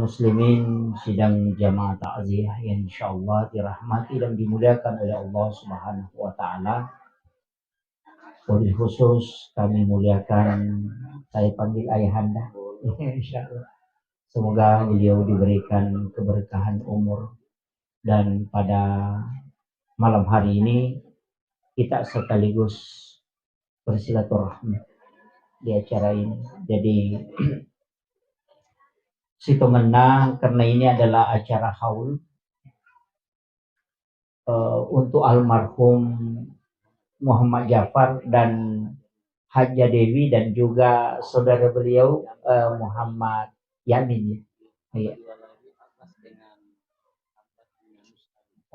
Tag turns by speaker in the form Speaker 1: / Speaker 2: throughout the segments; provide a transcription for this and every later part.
Speaker 1: muslimin sidang jamaah takziah yang insyaallah dirahmati dan dimuliakan oleh Allah Subhanahu wa taala. Wabil khusus kami muliakan, saya panggil ayahanda insyaallah. Semoga beliau diberikan keberkahan umur, dan pada malam hari ini kita sekaligus bersilaturahmi di acara ini. Jadi Sitomena, karena ini adalah acara haul untuk almarhum Muhammad Jafar dan Haja Dewi dan juga saudara beliau Muhammad Yamin ya.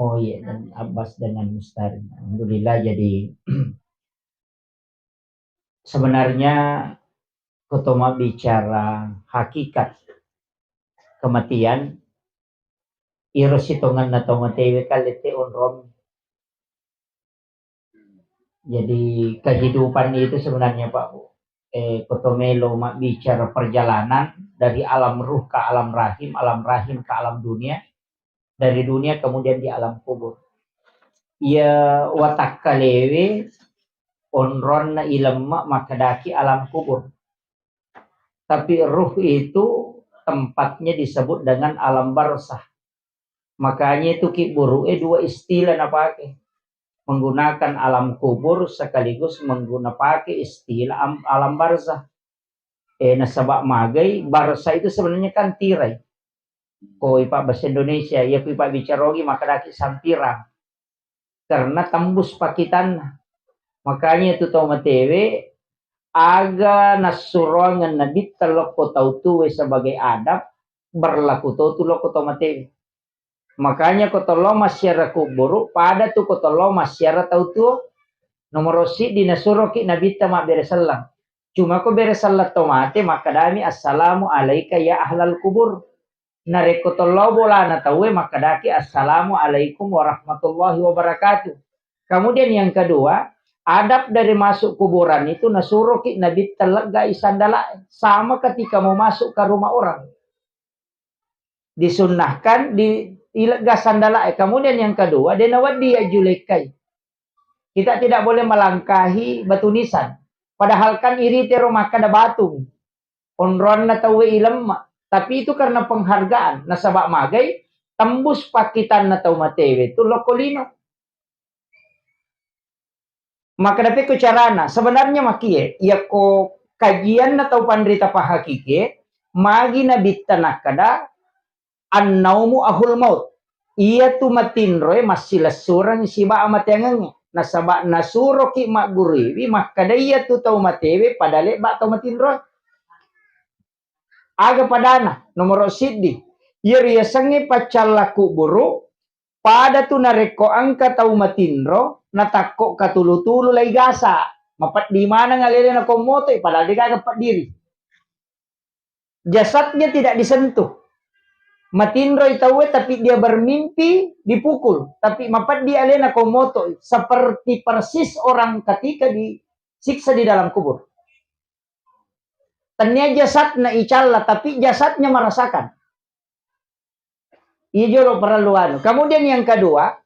Speaker 1: Oh iya, dan Abbas dengan Mustari. Alhamdulillah. Jadi sebenarnya Kutoma bicara hakikat kematian irositongan na tomatewe kalite onrom. Jadi kehidupan itu sebenarnya Pak Kotomelo bicara perjalanan dari alam ruh ke alam rahim ke alam dunia, dari dunia kemudian di alam kubur. Ya watak kalewe onron na ilemma makadaki alam kubur. Tapi ruh itu tempatnya disebut dengan alam barzah. Makanya itu kiburu dua istilah na pakai. Menggunakan alam kubur sekaligus menggunakan istilah alam barzah. Nasabak magai barzah itu sebenarnya kan tirai. Ko ipa bahasa Indonesia ya ipa bicarogi maka daki sampirang. Karena tembus pakitan. Makanya itu tau matewe aga nasurongan nadit teloko tau tuwe sebagai adab berlaku tau tu loko tau matewe. Makanya kotolo masyara kuburu pada tu kotolo masyara tau tu nomor si di nasuroki nabita ma beresalam. Cuma ko beresalat tomate maka dami assalamu alaika ya ahlal kubur. Nareko tolo bola na tawe maka daki assalamu alaikum warahmatullahi wabarakatuh. Kemudian yang kedua, adab dari masuk kuburan itu nasuroki nabi talaga isandala sama ketika mau masuk ke rumah orang. Disunnahkan di ilaga sandala. Kemudian yang kedua, denawadi ajulekai. Kita tidak boleh melangkahi batu nisan. Padahal kan iri tero maka ada batu. Onron na tawe ilemma. Tapi itu karena penghargaan. Nasabak magai, tembus pakitan na tau matewe itu lokolino. Maka dapat ko carana sebenarnya makie ya ko kajian na tau pandrita pahakike magi na bittanak kada annaumu ahul maut iya tu matinroy masila surang siba amat yang nasaba nasuro ki maguriwi makada iya tu tau matewe padale ba tau matinroy aga padana nomor siddi iya sangi pacalaku buru pada tu nareko angka tau matinro natakok katulu-tulu lay gasa. Mapat di mana ngalele na komoto padahal dia kapat diri. Jasadnya tidak disentuh. Matinro itawe tapi dia bermimpi dipukul. Tapi mapat dia alena komoto seperti persis orang ketika disiksa di dalam kubur. Tanya jasad na icalla tapi jasadnya merasakan. Iya joro perluan. Kemudian yang kedua,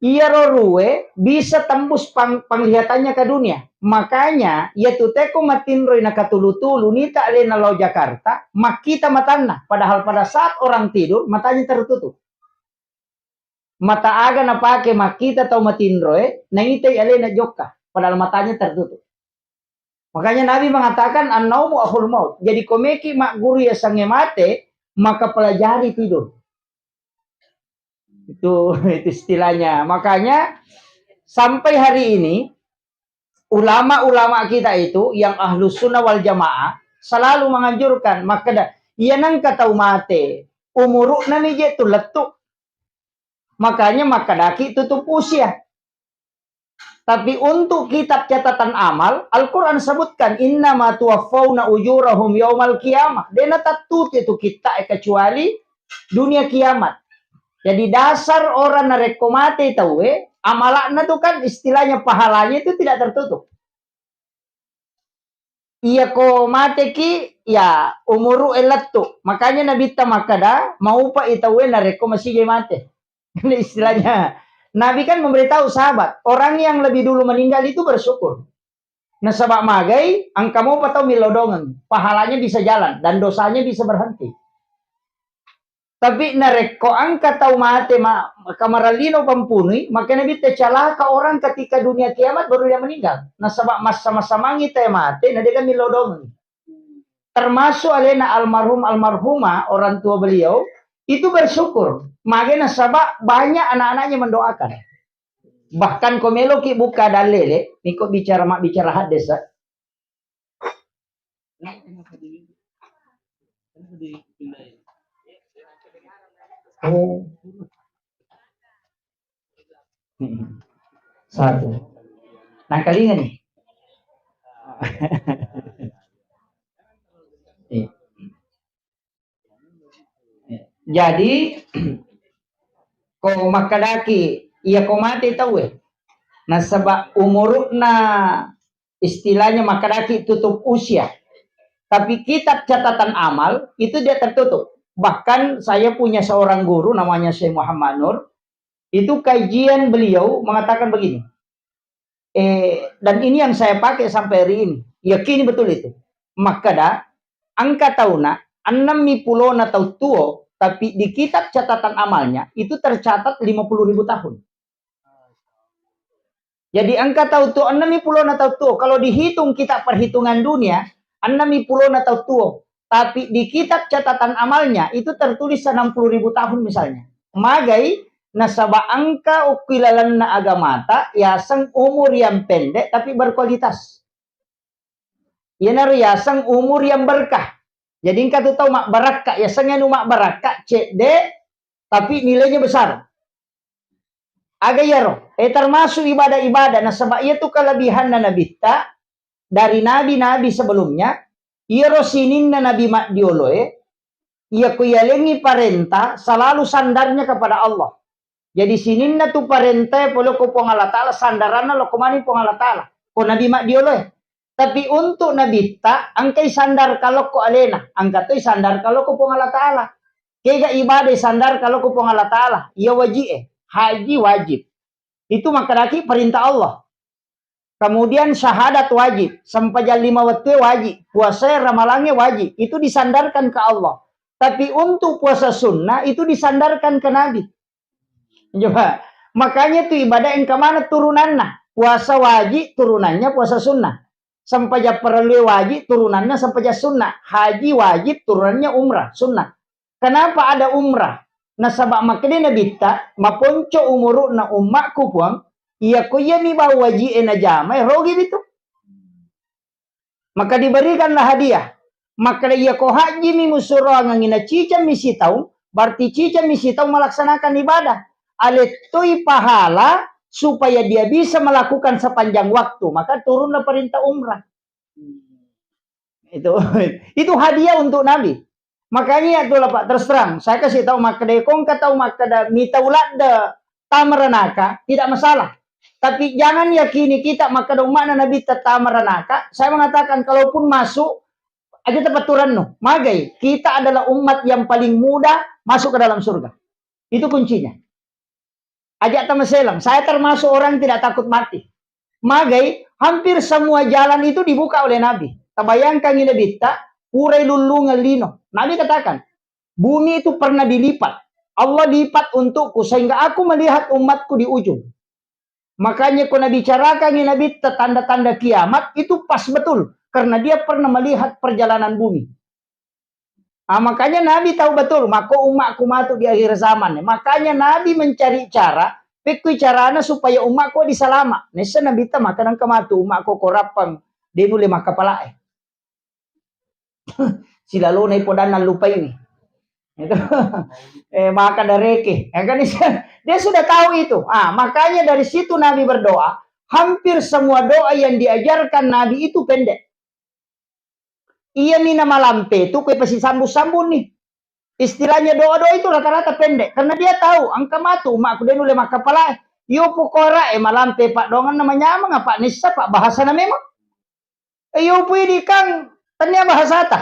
Speaker 1: ia roruwe bisa tembus penglihatannya ke dunia. Makanya, ia tuteko matinroy na katulu-tulu nita alena lau Jakarta, makita matana. Padahal pada saat orang tidur, matanya tertutup. Mata aga na pake makita tau matinroy, nangitay alena joka. Padahal matanya tertutup. Makanya Nabi mengatakan, an-naumu ahul maut. Jadi komeki mak guru ya sange mate, maka pelajari tidur. Itu istilahnya. Makanya sampai hari ini ulama-ulama kita itu yang ahlus sunnah wal jamaah selalu menganjurkan maka iya nang katau mate umuruk nami je tu letuk. Makanya maka daki tutup usia. Tapi untuk kitab catatan amal Al-Quran sebutkan innama tuwaffawna ujurahum yaumal qiyamah. Dena tatut itu kita kecuali dunia kiamat. Jadi dasar orang narekomate tahu amalakna itu kan istilahnya pahalanya itu tidak tertutup. iya ko mate ki ya umuru elatto. Makanya Nabi tamakada mau pa itawe na reko masih mate. Ini istilahnya. Nabi kan memberitahu sahabat, orang yang lebih dulu meninggal itu bersyukur. Nah sabak magai, angka mau patau milodongan, pahalanya bisa jalan dan dosanya bisa berhenti. Tapi nareko angka tahu mate kamaralino pampuni, maka Nabi tecalaka orang ketika dunia kiamat baru dia meninggal. Nah sabak masa-masa mangi teh mate, nah dia kan milodongan. Termasuk alena almarhumah orang tua beliau itu bersyukur. Makanya sabak banyak anak-anaknya mendoakan. Bahkan komelo ki buka dalile, niko bicara hadis. Oh. Satu. Nah kali nih. Jadi ko makadaki iya ko mati tahu nah sebab umur na istilahnya makadaki tutup usia. Tapi kitab catatan amal itu dia tertutup. Bahkan saya punya seorang guru namanya Syekh Muhammad Nur. Itu kajian beliau mengatakan begini. Dan ini yang saya pakai sampai hari ini. Yakini betul itu. Makada angka tahuna 60 atau tuo, tapi di kitab catatan amalnya itu tercatat 50.000 tahun. Jadi angka tahu tuh 60 atau tuo. Kalau dihitung kita perhitungan dunia 60 atau tuo. Tapi di kitab catatan amalnya itu tertulis 60.000 tahun misalnya. Magai nasaba angka ukilalan na agamata ya sang umur yang pendek tapi berkualitas. Ya ya sang umur yang berkah. Jadi engkau tuh tahu mak barakah ya sang anu mak barakah cek tapi nilainya besar. Agayaro, termasuk ibadah-ibadah. Nah sebab itu kelebihan Nabi dari nabi-nabi sebelumnya. Ia rosinin Nabi mak dioloe. Ia kuyalengi parenta selalu sandarnya kepada Allah. Jadi sininna tu parenta polo ko pong Allah Ta'ala sandarana lo kumani pong Allah Ta'ala. Ko Nabi mak dioloe. Tapi untuk Nabi angkai sandar kalau ko alena. Angkatoi sandar kalau ko pong Allah Ta'ala. Kega ibadah sandar kalau ko pong Allah Ta'ala. Ia wajib haji wajib. Itu makadaki perintah Allah. Kemudian syahadat wajib. Sampajal 5 waktu wajib. Puasa ramalangnya wajib. Itu disandarkan ke Allah. Tapi untuk puasa sunnah itu disandarkan ke Nabi. Coba. Makanya itu ibadah yang kemana turunannya. Puasa wajib turunannya puasa sunnah. Sampajal perlu wajib turunannya sampajal sunnah. Haji wajib turunannya umrah sunnah. Kenapa ada umrah? Nah sabak makanya Nabi maponco umuru na umakku puang. Iya ko iya mi bawa waji na jamai rogi itu. Maka diberikanlah hadiah. Maka iya ko haji mi musuro ngina cica misi tahu. Berarti cica misi tahu melaksanakan ibadah. Aletoi pahala supaya dia bisa melakukan sepanjang waktu. Maka turunlah perintah umrah. Itu hadiah untuk Nabi. Makanya itulah Pak terus terang. Saya kasih tahu makada kong tahu makada mitaulat de tamaranaka tidak masalah. Tapi jangan yakini kita makada umat Nabi tamaranaka. Saya mengatakan kalaupun masuk aja tepaturan no. Magai kita adalah umat yang paling mudah masuk ke dalam surga. Itu kuncinya. Ajak tamaselam. Saya termasuk orang tidak takut mati. Magai hampir semua jalan itu dibuka oleh Nabi. Tabayangkan ini bita urai lulu ngelino. Nabi katakan, bumi itu pernah dilipat. Allah lipat untukku sehingga aku melihat umatku di ujung. Makanya kalau Nabi bicarakan ini Nabi tanda-tanda kiamat itu pas betul. Karena dia pernah melihat perjalanan bumi. Makanya Nabi tahu betul. Maka umatku matu di akhir zaman. Makanya Nabi mencari cara. Pikui caranya supaya umatku diselamat. Nesa Nabi tahu makanan kematu. Umatku korapang. Dia boleh maka palae. Sila lunay po dan lupa ini. Itu maka dareke. Kan dia sudah tahu itu. Makanya dari situ Nabi berdoa. Hampir semua doa yang diajarkan Nabi itu pendek. Iya mina malampe itu kue pasti sambung-sambung nih. Istilahnya doa-doa itu rata-rata pendek. Karena dia tahu angka matu. Mak aku nule maka pala. Yo pokora malampe pak dongan namanya apa Pak Nisa Pak bahasa memang.
Speaker 2: Ayo pwede kang tanya bahasa ta.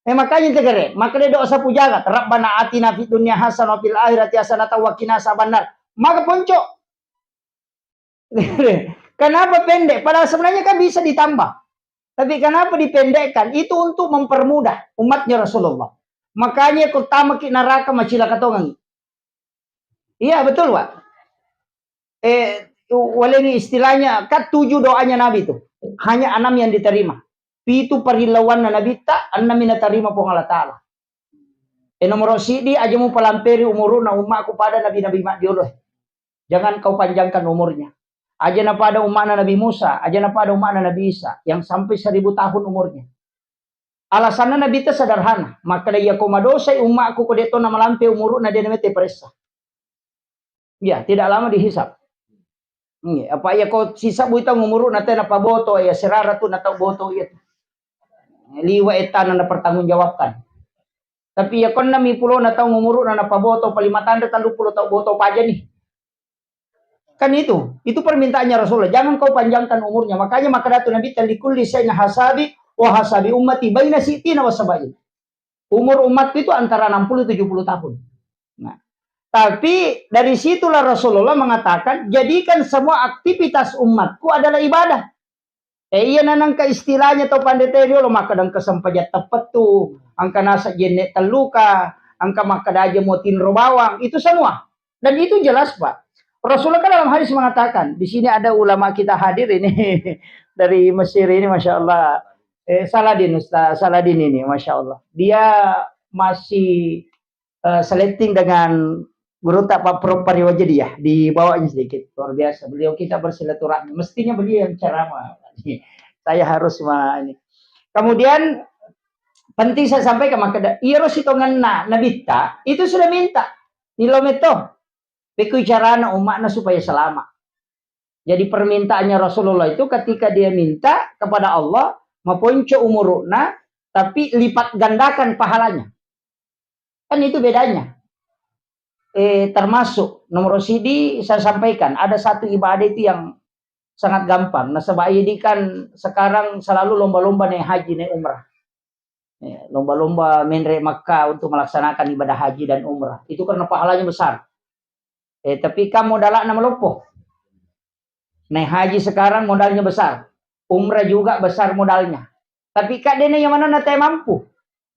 Speaker 2: Makanya tegere, makanya doa sapu jagat. Rabbana atina fid dunya hasanah fil akhirati hasanah wa qina azabannar. Maka ponco. Kenapa pendek? Padahal sebenarnya kan bisa ditambah. Tapi kenapa dipendekkan? Itu untuk mempermudah umatnya Rasulullah. Makanya pertama ki neraka macila katongan. Iya betul, Pak. Walengi istilahnya kan 7 doanya Nabi itu. Hanya 6 yang diterima. Pitu perhilauan Nabi tak 6 yang diterima pun Allah Ta'ala. Nomor sidi aja mau pelampiri umuruna umatku pada Nabi-Nabi mak diulah. Jangan kau panjangkan umurnya. Aja na pada umat Nabi Musa, aja na pada umat Nabi Isa yang sampai 1000 tahun umurnya. Alasannya Nabi itu sederhana. Maka dia komadosai umatku kodeto na malampe umuruna dia namete peresa. Ya, tidak lama dihisap. Apa ya kau sisa buita umuruna teh na paboto ya serara tu na tau boto ya. Liwa etan na pertanggungjawabkan. Tapi ya kon na mi pulo na tau umuruna na paboto palimatanda 30 tau boto paja nih. Kan itu permintaannya Rasulullah. Jangan kau panjangkan umurnya. Makanya maka datu Nabi talikul lisaina hasabi wa hasabi ummati baina sitina wa sabain. Umur umatku itu antara 60 70 tahun. Nah, tapi dari situlah Rasulullah mengatakan, jadikan semua aktivitas umatku adalah ibadah. Iya nanang ka istilahnya atau pandeterio lo maka dan kesampajat tepat tuh, angka nasa jenek teluka, angka maka aja motin robawang, itu semua. Dan itu jelas, Pak. Rasulullah kan dalam hadis mengatakan, di sini ada ulama kita hadir ini dari Mesir ini, masya Allah. Saladin, Ustaz Saladin ini, masya Allah. Dia masih seleting dengan guru tak Pak Prof Pariwajadiyah, dibawanya sedikit, luar biasa. Beliau kita bersilaturahmi, mestinya beliau yang ceramah. Saya harus ini. Kemudian penting saya sampaikan maka iro sitongan nabita itu sudah minta nilometo beku carana umatnya supaya selamat. Jadi permintaannya Rasulullah itu ketika dia minta kepada Allah maponco umuruna tapi lipat gandakan pahalanya. Kan itu bedanya. Termasuk nomor sidi saya sampaikan ada satu ibadah itu yang sangat gampang. Nah sebab ini kan sekarang selalu lomba-lomba naik haji, naik umrah. Lomba-lomba menrek Makkah untuk melaksanakan ibadah haji dan umrah. Itu karena pahalanya besar. Tapi kan modalnya melopoh. Naik haji sekarang modalnya besar. Umrah juga besar modalnya. Tapi kak dene yang mana nanti mampu.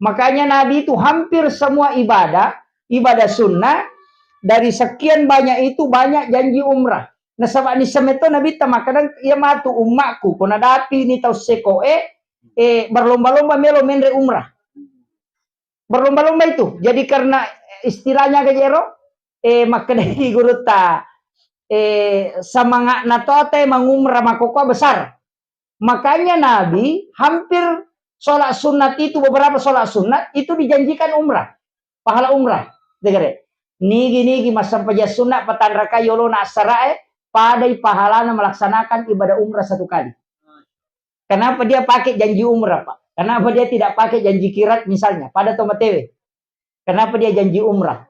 Speaker 2: Makanya Nabi itu hampir semua ibadah sunnah, dari sekian banyak itu banyak janji umrah. Nah sabak ni semeto Nabi tamakadang ia matu umakku kuna dapi ni tau seko berlomba-lomba melo menre umrah. Berlomba-lomba itu. Jadi karena istilahnya kejero makadai guru ta semangat natote mengumrah makoko besar. Makanya Nabi hampir sholat sunat itu beberapa sholat sunat itu dijanjikan umrah. Pahala umrah. Dengar nigi masa pajas sunat patan raka yolona asarae padai pahalana melaksanakan ibadah umrah 1 kali. Kenapa dia pakai janji umrah, Pak? Kenapa dia tidak pakai janji kirat misalnya pada tomatewe? Kenapa dia janji umrah?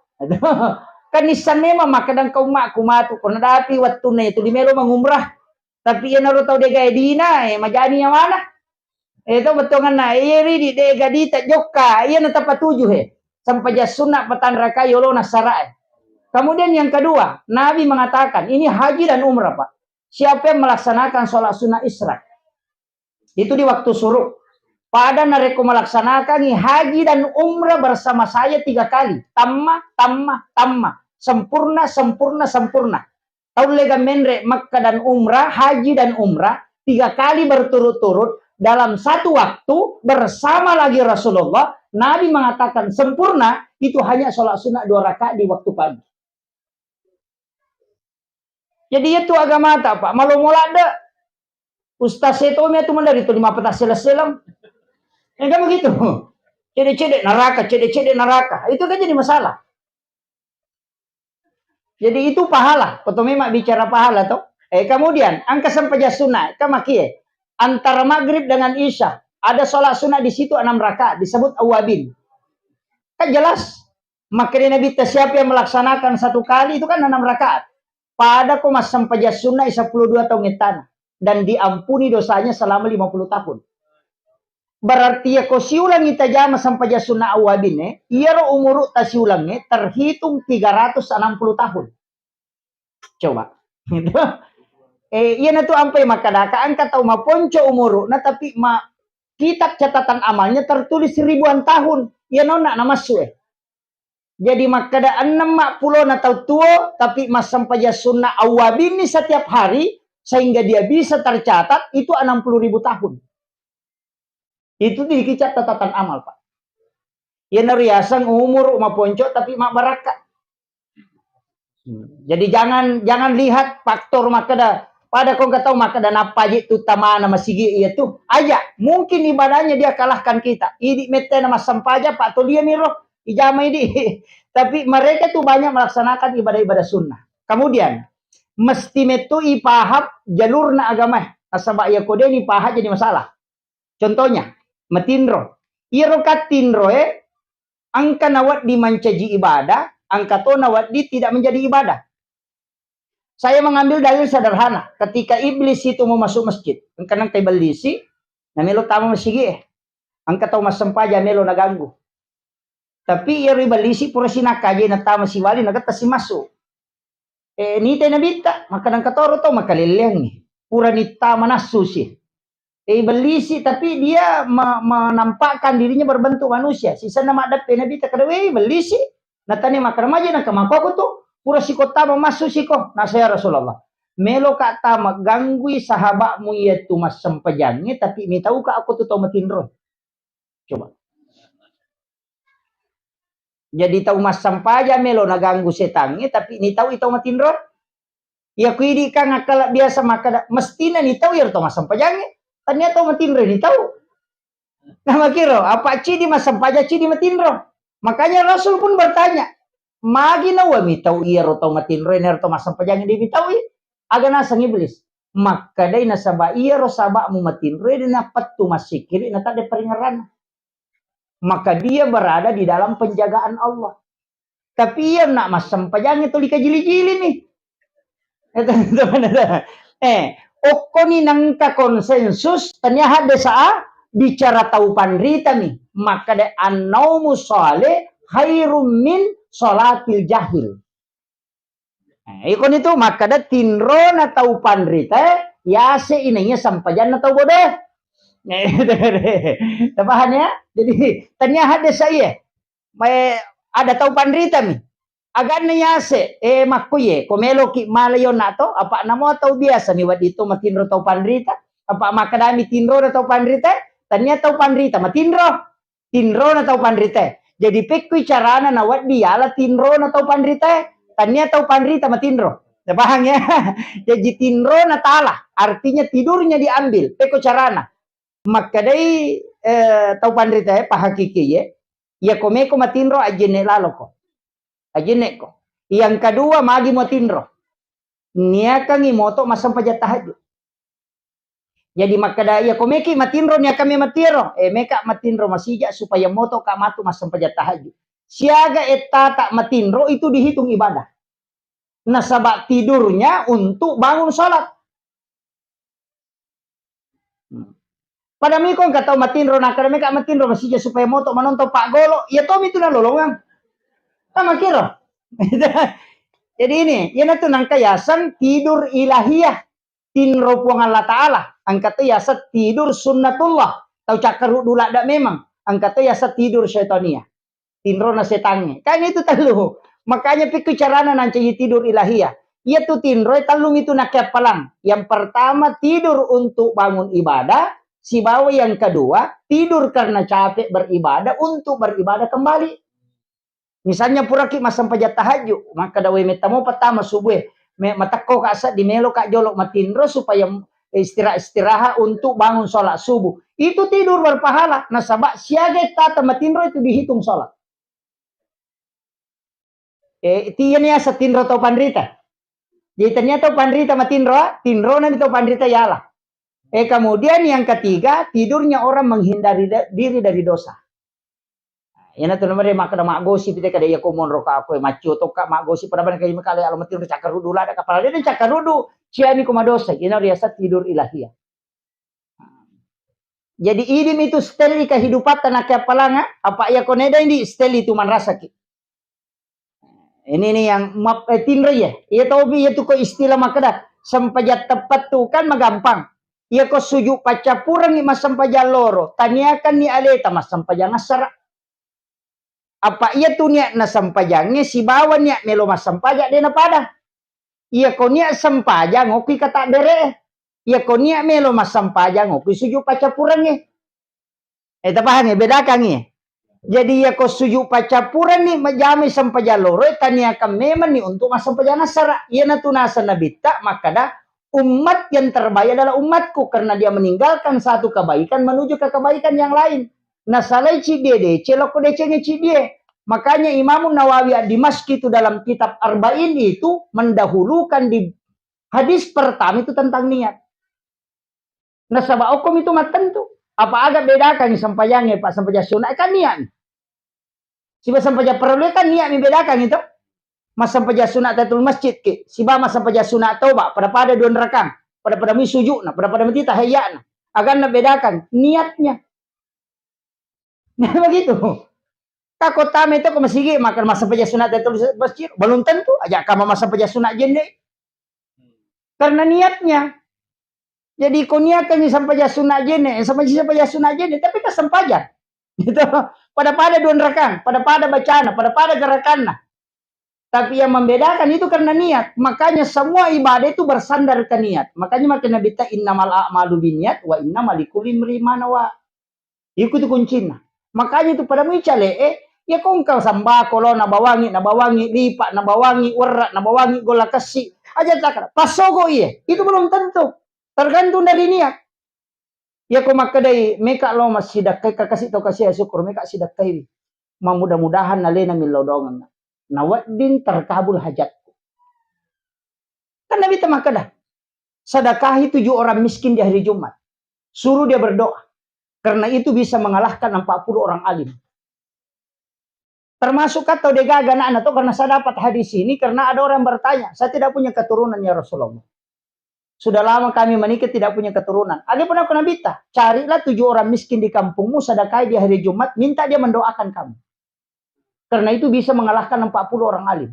Speaker 2: Kan nisan memang makadang kau mak kumatu kena dapi waktu na itu di melo mengumrah. Tapi ia naruh tahu dega dina majani yang mana? Itu betongan na iri di dega di tak joka ia na tepat 7 sampai jas sunat patan raka yolona sarae. Kemudian yang kedua, Nabi mengatakan, ini haji dan umrah, Pak. Siapa yang melaksanakan sholat sunnah isra? Itu di waktu suruh. Pada nareku melaksanakan haji dan umrah bersama saya 3 kali. Tamma. Sempurna. Tahu lega menre Makkah dan umrah, haji dan umrah, 3 kali berturut-turut dalam 1 waktu bersama lagi Rasulullah. Nabi mengatakan sempurna itu hanya sholat sunnah 2 rakaat di waktu pagi. Jadi itu agama tak Pak. Malu mulak dah. Ustaz itu itu dari itu 5 petas selam. Enggak begitu. Cedek neraka. Itu kan jadi masalah. Jadi itu pahala. Potong memang bicara pahala toh. Kemudian angka sampai sunnah. Kamakie. Antara maghrib dengan isya. Ada sholat sunnah di situ 6 rakaat. Disebut awabin. Kan jelas. Makanya Nabi siapa yang melaksanakan 1 kali itu kan 6 rakaat. Pada ko mas sampajas sunnah 12 tahun ngetana dan diampuni dosanya selama 50 tahun. Berarti ya ko siulang ita jama sampai ja sunnah awabin iya ro umuru ta siulang terhitung 360 tahun. Coba. Iya na tu ampai makadaka angka tau ma ponco umuru na tapi ma kitab catatan amalnya tertulis ribuan tahun. Iya nona nama suwe. Jadi makada 60 na tau tua tapi mas sampai ja sunnah awabin ini setiap hari sehingga dia bisa tercatat itu 60.000 tahun. Itu di kitab catatan amal, Pak. Ya nariasan umur ma ponco tapi mak barakat. Jadi jangan lihat faktor makada pada kau nggak tahu makada napa aja itu tamana masigi itu aja mungkin ibadahnya dia kalahkan kita. Ini mete nama sampaja Pak Tolia miro ijama ini. Tapi mereka tuh banyak melaksanakan ibadah-ibadah sunnah. Kemudian mesti metu ipaham jalurna agama. Asaba ya kode ini paham jadi masalah. Contohnya matinro. Iro katinro angka nawat di mancaji ibadah, angka to nawat di tidak menjadi ibadah. Saya mengambil dalil sederhana. Ketika iblis itu mau masuk masjid, angka nang iblis namelo tama masigi angka to masampaja melo naganggu. Tapi iro iblis pura sinakaje na tama si wali nagata si masuk. Ni tayo nabita, maka nang katoro to makalileng. Pura ni tama nasusi. Belisi tapi dia menampakkan dirinya berbentuk manusia. Sisa nama ada Nabi tak ada belisi. Natani makar maji nak mako tu pura sikota masuk siko. Nah saya Rasulullah. Melo kata mengganggu sahabatmu yaitu mas sempajangnya tapi mi tahu ka aku tu tahu matinro. Coba. Jadi tahu mas sampaja melo naganggu setangnya tapi ni tahu itu matinro. Ya kuidi kan akal biasa maka mestina ni tahu ya tahu mas sampajangnya. Ternyata matinro ini tahu. Nah makiro, apa cidi mas sampaja cidi matinro. Makanya Rasul pun bertanya, magi nawa mi tahu iya ro tahu matinro ini ro mas sampaja yang dia tahu aga nasang iblis. Maka dai nasaba iya ro sabak mu matinro ini napat tu masih kiri nata de peringaran. Maka dia berada di dalam penjagaan Allah. Tapi iya nak mas sampaja itu likajili-jili nih. Okoni nangka konsensus ternyata desa bicara tahu pandrita nih maka de annaumu sholeh khairum min sholatil jahil. Ikon itu maka de tinro na tahu pandrita ya se ininya sampajan na tahu bodoh. Tapahan ya? Jadi ternyata desa iya ada tahu pandrita nih. Agan na yase, makuye, komelo ki malayo na to, apa namo atau biasa ni wad ito matinro tau pandrita, apa makadami tinro na tau pandrita, tanya tau pandrita, tinro na tau pandrita. Jadi pekui carana na wad diala tinro na tau pandrita, tanya tau pandrita matinro. Paham ya? Jadi tinro na tala, artinya tidurnya diambil, peko carana. Makadai tau pandrita pahakiki ya komeko matinro ajene lalo ko. Ajinek ko. Yang kedua magi mo tinro. Nia kang imoto masam pajat tahajud. Jadi makada ya komeki matinro nia kami matiro. Meka matinro masija supaya moto ka matu masam pajat tahajud. Siaga eta tak matinro itu dihitung ibadah. Nasabak tidurnya untuk bangun salat. Pada mikong kata matinro nakada meka matinro masija supaya moto manonton Pak Golo. Ya tom itu na lolongan. Sama kira. Jadi ini, ya itu nangka yasan tidur ilahiyah. Tinro puang Allah Ta'ala. Angkata yasa tidur sunnatullah. Tahu cakar dula dak memang. Angkata yasa tidur syaitania. Tinro na setannya. Kan itu talu. Makanya pikir carana nanti tidur ilahiyah. Ia tuh tinro talung itu nakap palang. Yang pertama tidur untuk bangun ibadah. Si bawa yang kedua tidur karena capek beribadah untuk beribadah kembali. Misalnya pura ki masam pajat tahajud, maka dawe metamo pertama subuh, matako ka asa di melo ka jolok matinro supaya istirahat untuk bangun sholat subuh. Itu tidur berpahala. Nasabak siaga tata matinro itu dihitung sholat. Tiyan ya sa tinro tau pandrita. Jadi ternyata pandrita matinro, tinro na itu pandrita yala. Kemudian yang ketiga, tidurnya orang menghindari diri dari dosa. Yana tu nomor mak mak gosi pite kada ya komon roka aku macu to ka mak gosi pada ban kay makale alamatir cakar rudu la ada kapal dia cakar rudu ciami kuma dosa ina riasa tidur ilahiyah. Jadi idim itu steli kehidupan tanah kepalanga, apa ya koneda ini steli itu man rasa ki. Ini nih yang map tinre ya. Iya tahu bi itu kok istilah makada sampajat tepat tuh kan magampang. Iya kok suju pacapurang ni mas sampaja loro. Taniakan ni aleta mas sampaja ngasara. Apa iya tuh niat na sampajangnya si bawan niat melo mas sampaja dena pada. Iya kok niat sampaja ngopi kata bere. Iya kok niat melo mas sampaja ngopi suju pacapurangnya. Paham ya bedakan ya. Jadi ya kau suju pacapuran ni majami sampaja loro tania memang ni untuk mas sampaja nasara. Ia natu nasa nabita maka dah umat yang terbaik adalah umatku karena dia meninggalkan satu kebaikan menuju ke kebaikan yang lain. Nasalai cidede celoko decenya cidie. Makanya Imam Nawawi Ad-Dimashqi itu dalam kitab Arba'in itu mendahulukan di hadis pertama itu tentang niat. Nasabah hukum itu tentu. Apa agak bedakan ni sampajangnya Pak sampaja sunat kan niat. Siapa sampaja perlu kan niat membedakan itu. Mas sampaja sunat tatul masjid ke. Siapa mas sampaja sunat tauba pada dua rakang. Pada mi sujud pada mati tahiyat agar nak bedakan niatnya. Nah begitu. Takut tamu itu kau masih makan mas sampaja sunat tatul masjid belum tentu ajak kamu mas sampaja sunat jende. Karena niatnya. Jadi kau niatkan ni sampaja sunat jende, sampaja sunat jende tapi tak sampaja. Gitu. Pada dua rakang, pada bacaan, pada gerakan. Tapi yang membedakan itu karena niat. Makanya semua ibadah itu bersandar ke niat. Makanya makin Nabi ta innamal a'malu binniyat wa innamal likulli imrin ma nawa. Itu kuncinya. Makanya itu pada micale ya kau sambako lo nabawangi lipat nabawangi werat nabawangi gola kasih aja tak pasogo iya. Itu belum tentu. Tergantung dari niat. Ya kau makadai meka lo masih dakai kasih tau kasih syukur meka sidakai. Mudah-mudahan nalena min lodongan. Nawadin terkabul hajatku. Kan Nabi makada. Sedekahi 7 orang miskin di hari Jumat. Suruh dia berdoa. Karena itu bisa mengalahkan 40 orang alim. Termasuk kata dia gagal anak atau karena saya dapat hadis ini karena ada orang bertanya, saya tidak punya keturunan ya Rasulullah. Sudah lama kami menikah tidak punya keturunan. Ada pun aku Nabi carilah 7 orang miskin di kampungmu sedekah di hari Jumat, minta dia mendoakan kamu. Karena itu bisa mengalahkan 40 orang alim.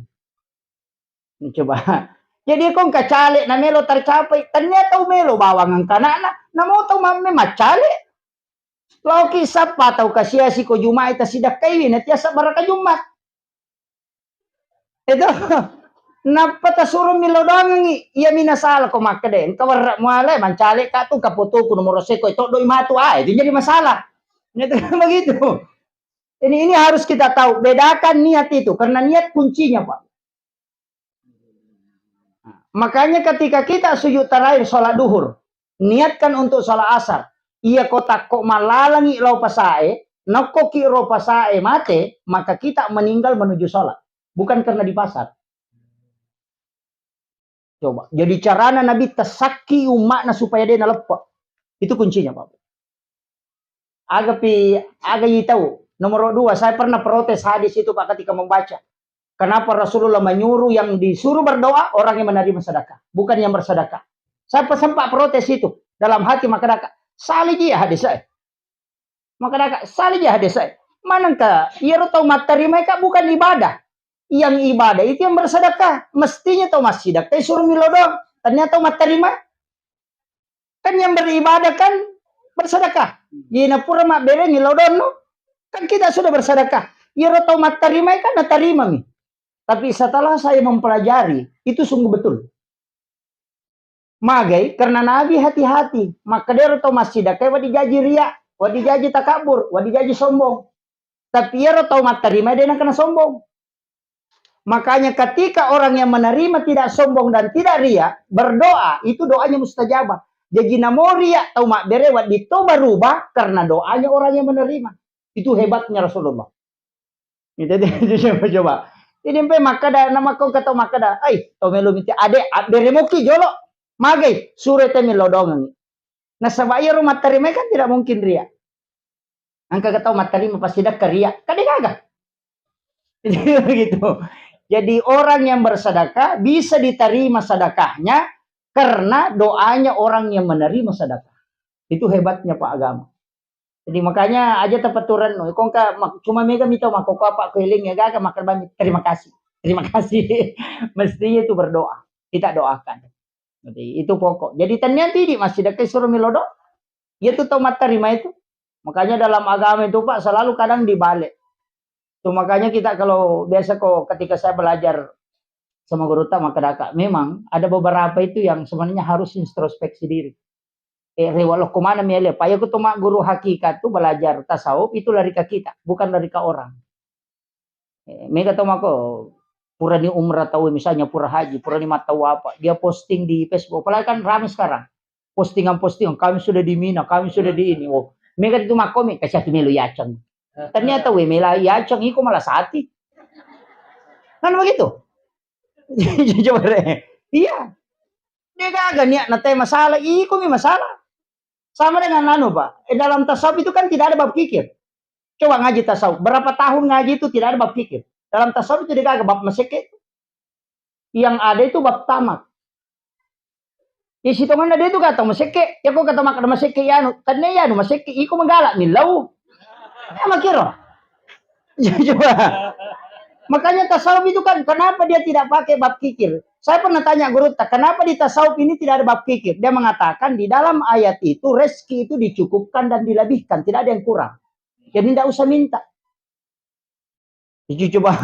Speaker 2: Coba. Jadi kau kacale na melo tercapai, ternyata melo bawangan kanana, na mau tahu mame macale. Lau kisah pa tahu kasih si ko Jumat ita sidak kayu na tiasa baraka Jumat. Itu napata suruh milo doang iya minasala ko makade kawar muale mancale ka tu kaputo ko nomor seko itu doi matu itu jadi masalah. Itu begitu. Ini harus kita tahu bedakan niat itu karena niat kuncinya Pak. Makanya ketika kita sujud terakhir sholat duhur niatkan untuk sholat asar iya kotak kok malalangi lau pasae nakoki ro pasae mate maka kita meninggal menuju sholat bukan karena di pasar. Coba. Jadi carana Nabi tasaki umatna supaya dia nalepak. Itu kuncinya, Pak. Agak tahu. Nomor 2, saya pernah protes hadis itu Pak ketika membaca. Kenapa Rasulullah menyuruh yang disuruh berdoa orang yang menerima sedekah, bukan yang bersedekah. Saya sempat protes itu dalam hati maka dak salih dia hadis saya. Maka dak salih dia hadis saya. Manakah ia tahu materi mereka bukan ibadah. Yang ibadah itu yang bersedekah. Mestinya tahu masih sedekah suruh milo dong. Ternyata umat terima. Kan yang beribadah kan bersedekah. Jina pura mak bere milo dong no. Kan kita sudah bersedekah. Ya tahu mat terima kan terima mi. Tapi setelah saya mempelajari itu sungguh betul. Magai karena Nabi hati-hati. Maka dia tahu masih sedekah wa digaji riya, wa digaji takabur, wa digaji sombong. Tapi ya tahu mat terima dia nak kena sombong. Makanya ketika orang yang menerima tidak sombong dan tidak riya, berdoa, itu doanya mustajabah. Jadi namo riya atau mak berewat ditoba rubah karena doanya orang yang menerima. Itu hebatnya Rasulullah. Itu coba. Ini sampai makada nama kau kata makada. Tau melu minta ade beremoki jolo. Magai sure temi lodongan. Nah sabaya rumah terima kan tidak mungkin riya. Angka kata mak terima pasti dak riya. Kan dia kagak. Begitu. Jadi orang yang bersedekah bisa diterima sedekahnya karena doanya orang yang menerima sedekah. Itu hebatnya Pak agama. Jadi makanya aja tepaturan no. Kong ka cuma mega mito mako apa keliling ya gaga makan bami. Terima kasih. Terima kasih. Mestinya itu berdoa. Kita doakan. Jadi itu pokok. Jadi ternyata di masih dekat suruh milodo. Dia tuh tomat terima itu. Makanya dalam agama itu Pak selalu kadang dibalik. Tuh makanya kita kalau biasa kok ketika saya belajar sama guru utama kedaka, memang ada beberapa itu yang sebenarnya harus introspeksi diri. Rewalo kemana mele, payah ku tuma guru hakikat tuh belajar tasawuf itu lari ke kita, bukan dari ke orang. Mega tuma ko pura ni umrah tahu misalnya pura haji, pura ni tahu apa, dia posting di Facebook, apalagi kan ramai sekarang. Postingan kami sudah di Mina, kami sudah di ini. Oh, mega itu makomi kasih melu yacang. Ternyata we mela yacang iko malah sati. Kan begitu? Coba deh. Iya. Dia kagak niat nate masalah, iko mi masalah. Sama dengan anu, Pak. Dalam tasawuf itu kan tidak ada bab fikir. Coba ngaji tasawuf. Berapa tahun ngaji itu tidak ada bab fikir. Dalam tasawuf itu tidak ada bab maseke. Yang ada itu bab tamak. Di situ mana dia itu kata maseke. Ya kok kata makan maseke ya anu. Karena ya anu maseke. Iko menggalak milau. Ya makiro. Coba. Makanya tasawuf itu kan kenapa dia tidak pakai bab fikir? Saya pernah tanya guru, kenapa di tasawuf ini tidak ada bab fikir? Dia mengatakan di dalam ayat itu rezeki itu dicukupkan dan dilebihkan, tidak ada yang kurang. Jadi tidak usah minta. Coba.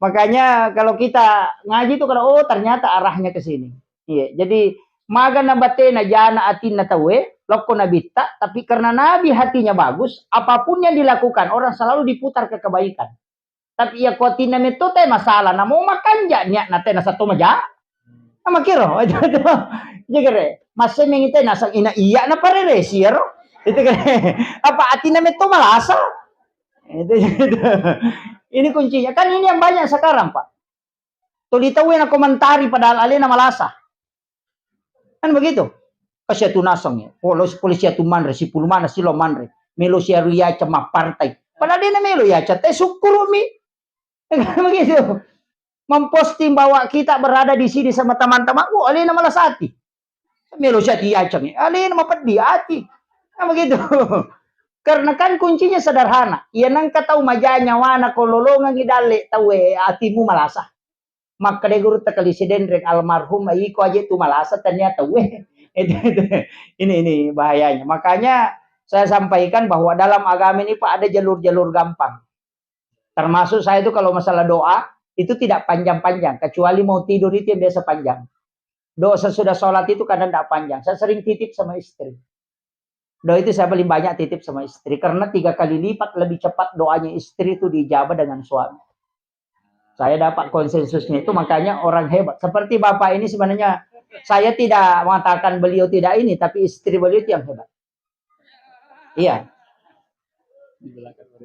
Speaker 2: Makanya kalau kita ngaji itu kalau ternyata arahnya ke sini. Iya, jadi maga nabatena jana atina tawe, loko nabita, tapi karena nabi hatinya bagus, apapun yang dilakukan orang selalu diputar ke kebaikan. Tapi ya kotina metode masalah na mau makan ja niat nate na satu maja. Ama kiro. Jegere. Masih mengite nasang ina iya na parere siro. Itu kan. Apa atina meto malasa. Itu. Ini kuncinya. Kan ini yang banyak sekarang, Pak. Tuh ditahu na komentari padahal alena malasa. Kan begitu. Kasi tu nasang ya. Polisi tu manre si pulmana si lo manre. Melo si aruya cema partai. Padahal dia na melo ya cate syukurumi. Begitu. Memposting bahwa kita berada di sini sama teman-teman. Oh, alina malas hati. Melo siya diacang. Alina mapad di hati. Nah, begitu. Karena kan kuncinya sederhana. Yan ang kataw majanya wana kololongan gidali tawe hatimu malasa. Maka de guru takali si Dendrek almarhum ayiko aja itu malasa ternyata we. Ini bahayanya. Makanya saya sampaikan bahwa dalam agama ini Pak ada jalur-jalur gampang. Termasuk saya itu kalau masalah doa, itu tidak panjang-panjang. Kecuali mau tidur itu yang biasa panjang. Doa sesudah sholat itu kadang tidak panjang. Saya sering titip sama istri. Doa itu saya paling banyak titip sama istri. Karena 3 kali lipat lebih cepat doanya istri itu dijawab dengan suami. Saya dapat konsensusnya itu makanya orang hebat. Seperti Bapak ini sebenarnya, saya tidak mengatakan beliau tidak ini, tapi istri beliau itu yang hebat. Iya.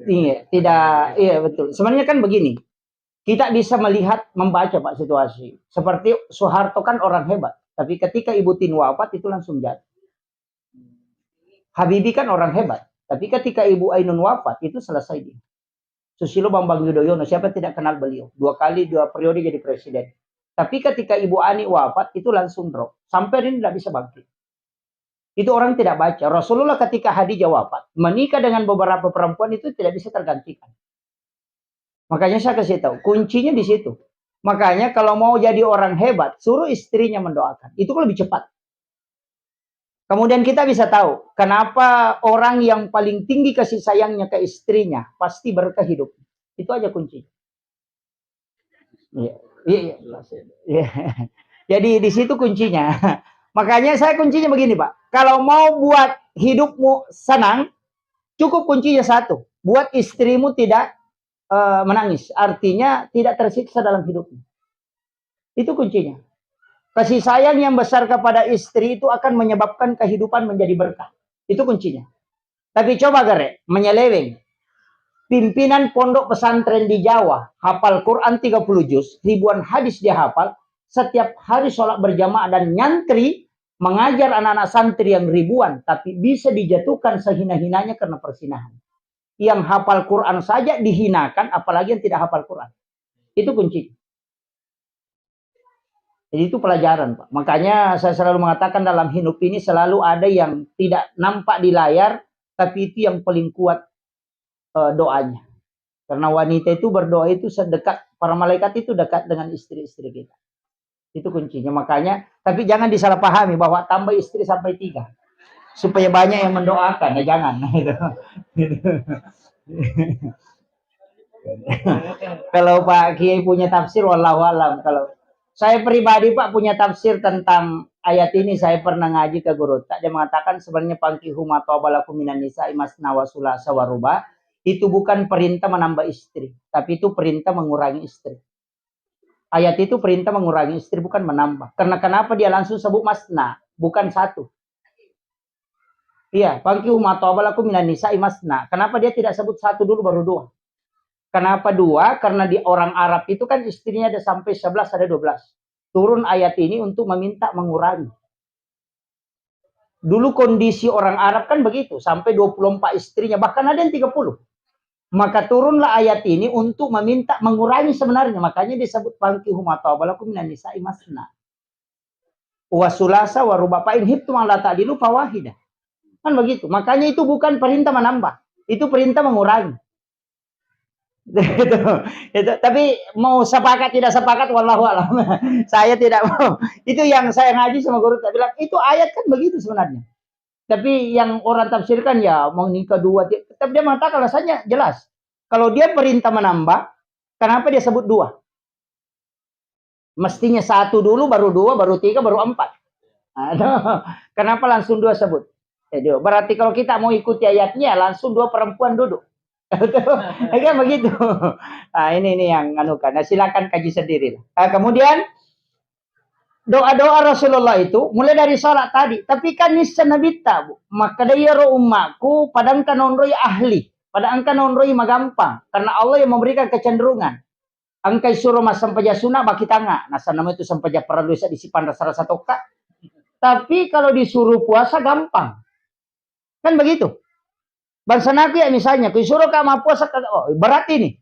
Speaker 2: Iya, iya betul. Sebenarnya kan begini, kita bisa melihat, membaca Pak situasi. Seperti Soeharto kan orang hebat, tapi ketika Ibu Tin wafat itu langsung jatuh. Habibie kan orang hebat, tapi ketika Ibu Ainun wafat itu selesai dia. Susilo Bambang Yudhoyono, siapa tidak kenal beliau? 2 periode jadi presiden. Tapi ketika Ibu Ani wafat itu langsung drop. Sampai ini tidak bisa bangkit. Itu orang tidak baca. Rasulullah ketika Khadijah wafat, menikah dengan beberapa perempuan itu tidak bisa tergantikan. Makanya saya kasih tahu, kuncinya di situ. Makanya kalau mau jadi orang hebat, suruh istrinya mendoakan. Itu lebih cepat. Kemudian kita bisa tahu, kenapa orang yang paling tinggi kasih sayangnya ke istrinya, pasti berkah hidup. Itu aja kuncinya. Iya. Jadi di situ kuncinya. Makanya saya kuncinya begini Pak. Kalau mau buat hidupmu senang, cukup kuncinya satu. Buat istrimu tidak menangis. Artinya tidak tersiksa dalam hidupmu. Itu kuncinya. Kasih sayang yang besar kepada istri itu akan menyebabkan kehidupan menjadi berkah. Itu kuncinya. Tapi coba Gere, menyeleweng. Pimpinan pondok pesantren di Jawa, hafal Quran 30 juz, ribuan hadis dia hafal, setiap hari sholat berjamaah dan nyantri, mengajar anak-anak santri yang ribuan, tapi bisa dijatuhkan sehina-hinanya karena persinahan. Yang hafal Quran saja dihinakan, apalagi yang tidak hafal Quran. Itu kunci. Jadi itu pelajaran, Pak. Makanya saya selalu mengatakan dalam hidup ini selalu ada yang tidak nampak di layar, tapi itu yang paling kuat doanya. Karena wanita itu berdoa itu sedekat, para malaikat itu dekat dengan istri-istri kita. Itu kuncinya. Makanya, tapi jangan disalahpahami bahwa tambah istri sampai 3. Supaya banyak yang mendoakan. Ya jangan. Kalau Pak Kiai punya tafsir, wallahu alam. Kalau saya pribadi Pak punya tafsir tentang ayat ini, saya pernah ngaji ke guru. Dia mengatakan sebenarnya pankihu ma tabalakum minan nisa'i masna wa sulasa wa ruba. Itu bukan perintah menambah istri, tapi itu perintah mengurangi istri. Ayat itu perintah mengurangi istri, bukan menambah. Karena kenapa dia langsung sebut masna, bukan 1. Iya, pankihu ma tabalakum minan nisa'i masna. Kenapa dia tidak sebut 1 dulu baru 2? Kenapa 2? Karena di orang Arab itu kan istrinya ada sampai 11, ada 12. Turun ayat ini untuk meminta mengurangi. Dulu kondisi orang Arab kan begitu, sampai 24 istrinya, bahkan ada yang 30. Maka turunlah ayat ini untuk meminta mengurangi sebenarnya. Makanya disebut fankihu ma tabalakum minan nisa'i masna wa sulasa wa ruba fa in hibtum alla ta'dilu fawahidah. Kan begitu. Makanya itu bukan perintah menambah, itu perintah mengurangi. itu. Tapi mau sepakat tidak sepakat wallahu alam. Saya tidak mau. Itu yang saya ngaji sama guru, tak bilang itu ayat kan begitu sebenarnya. Tapi yang orang tafsirkan ya mau nikah 2. Tapi dia mengatakan alasannya jelas. Kalau dia perintah menambah, kenapa dia sebut 2? Mestinya 1 dulu, baru 2, baru 3, baru 4. Kenapa langsung 2 sebut? Berarti kalau kita mau ikuti ayatnya, langsung 2 perempuan duduk. Kan begitu. Nah, ini yang anukan. Nah, silakan kaji sendiri. Kemudian doa-doa Rasulullah itu mulai dari salat tadi. Tapi kan nisya Nabi tahu. Maka dia ummaku padang kanonroi ahli. Padang kanonroi magampang. Karena Allah yang memberikan kecenderungan. Angkai suruh mas sampaja sunah baki tanga. Nah, nama itu sampaja perlu bisa disipan rasa-rasa toka. Tapi kalau disuruh puasa gampang. Kan begitu. Bangsa Nabi ya misalnya. Disuruh kamu puasa. Oh, berat ini.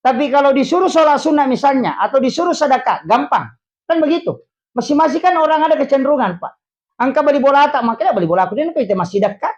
Speaker 2: Tapi kalau disuruh sholat sunnah misalnya. Atau disuruh sedekah. Gampang. Kan begitu. Masing-masing kan orang ada kecenderungan, Pak. Angka beli bola tak, makanya beli bola aku ini kita masih dekat.